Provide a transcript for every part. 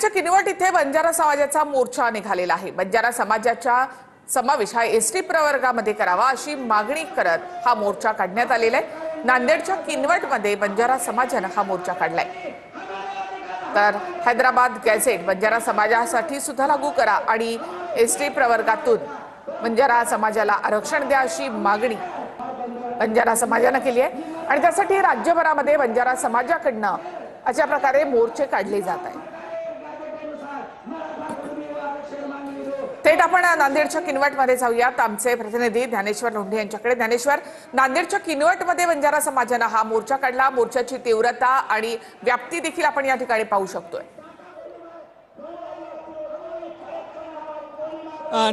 नांदेडच्या किनवट इथे बंजारा समाजाचा मोर्चा निघालेला आहे। बंजारा समाजाच्या समावेश हा एसटी प्रवर्गामध्ये करावा अशी मागणी करत हा मोर्चा काढण्यात आलेला आहे। नांदेडच्या किनवटमध्ये बंजारा समाजाने हा मोर्चा काढलाय। तर हैदराबाद गॅझेट बंजारा समाजासाठी सुद्धा लागू करा आणि एसटी प्रवर्गातून बंजारा समाजाला आरक्षण द्या अशी मागणी बंजारा समाजाने केली आहे आणि त्यासाठी राज्यभरामध्ये बंजारा समाजाकडून अशा प्रकारे मोर्चे काढले जात आहेत। थेट आपण नांदेडच्या किनवटमध्ये जाऊयात। आमचे प्रतिनिधी ज्ञानेश्वर लोंढे यांच्याकडे। ज्ञानेश्वर, नांदेडच्या किनवटमध्ये बंजारा समाजाने हा मोर्चा काढला। मोर्चाची तीव्रता आणि व्याप्ती देखील आपण या ठिकाणी पाहू शकतोय।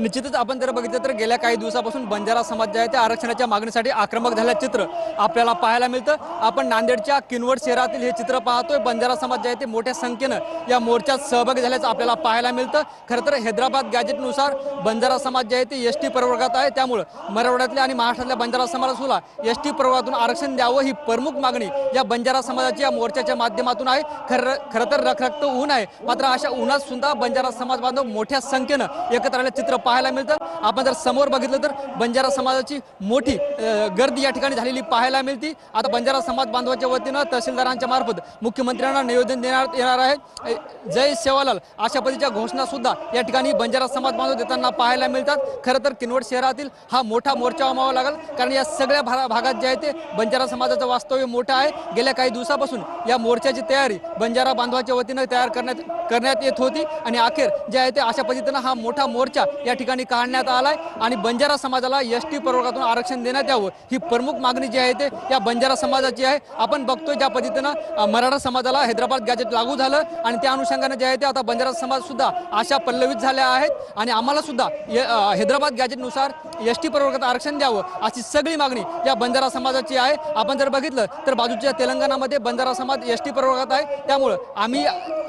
निश्चितच आपण जर बघितलं तर गेल्या काही दिवसापासून बंजारा समाज जे आहे ते आरक्षणाच्या मागणीसाठी आक्रमक झाल्याचं चित्र आपल्याला पाहायला मिळतं। आपण नांदेडच्या किनवट शहरातील हे चित्र पाहतोय। बंजारा समाज जे आहे ते मोठ्या संख्येनं या मोर्चात सहभागी झाल्याचं आपल्याला पाहायला मिळतं। खरं तर हैदराबाद गॅजेटनुसार बंजारा समाज जे आहे ते एसटी प्रवर्गात आहे, त्यामुळे मराठवाड्यातल्या आणि महाराष्ट्रातल्या बंजारा समाजाला एसटी प्रवर्गातून आरक्षण द्यावं ही प्रमुख मागणी या बंजारा समाजाच्या या मोर्चाच्या माध्यमातून आहे। खरं तर रखरखत ऊन आहे, मात्र अशा उन्हात सुद्धा बंजारा समाज बांधव मोठ्या संख्येनं एकत्र आले चित्र पाहायला मिळतं। आपण जर समोर बघितलं तर बंजारा समाजाची मोठी गर्दी या ठिकाणी झालेली पाहायला मिळते। आता बंजारा समाज बांधवाच्या वतीनं तहसीलदारांच्या मार्फत मुख्यमंत्र्यांना निवेदन देण्यात येणार आहे। जय सेवालाल अशा पद्धतीच्या घोषणा सुद्धा या ठिकाणी बंजारा समाज बांधव देताना पाहायला मिळतात। खरं तर किनवट शहरातील हा मोठा मोर्चा उमावा लागेल, कारण या सगळ्या भागात जे आहे ते बंजारा समाजाचं वास्तव्य मोठं आहे। गेल्या काही दिवसापासून या मोर्चाची तयारी बंजारा बांधवाच्या वतीनं तयार करण्यात येत होती आणि अखेर जे आहे ते अशा पद्धतीनं हा मोठा मोर्चा या ठिकाणी काढण्यात आलाय आणि बंजारा समाजाला एसटी प्रवर्गातून आरक्षण देण्यात यावं ही प्रमुख मागणी जी आहे ते या बंजारा समाजाची आहे। आपण बघतोय ज्या पद्धतीनं मराठा समाजाला हैदराबाद गॅजेट लागू झालं आणि त्या अनुषंगाने जे आहे ते आता बंजारा समाज सुद्धा आशा पल्लवित झाल्या आहेत आणि आम्हाला सुद्धा हैदराबाद गॅजेटनुसार एसटी प्रवर्गात आरक्षण द्यावं अशी सगळी मागणी या बंजारा समाजाची आहे। आपण जर बघितलं तर बाजूच्या तेलंगणामध्ये बंजारा समाज एसटी प्रवर्गात आहे, त्यामुळे आम्ही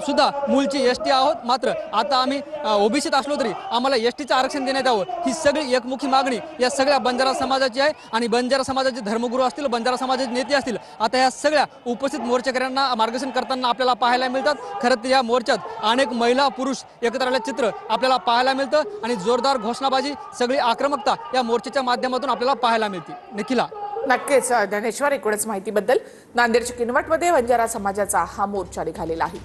सुद्धा मूळची एसटी आहोत, मात्र आता आम्ही ओबीसीत असलो तरी आम्हाला एसटीचं आरक्षण देण्यात यावं ही सगळी एकमुखी मागणी या सगळ्या बंजारा समाजाची आहे। आणि बंजारा समाजाचे धर्मगुरू असतील, बंजारा समाजाचे नेते असतील, आता या सगळ्या उपस्थित मोर्चेकऱ्यांना मार्गदर्शन करताना आपल्याला पाहायला मिळतात। खरं तर या मोर्चात अनेक महिला पुरुष एकत्र आलेलं चित्र आपल्याला पाहायला मिळतं आणि जोरदार घोषणाबाजी सगळी आक्रमकता या मोर्चाच्या माध्यमातून आपल्याला पाहायला मिळते। निखिला, नक्कीच ज्ञानेश्वर, एकूणच माहितीबद्दल। नांदेडच्या किनवटमध्ये बंजारा समाजाचा हा मोर्चा निघालेला आहे।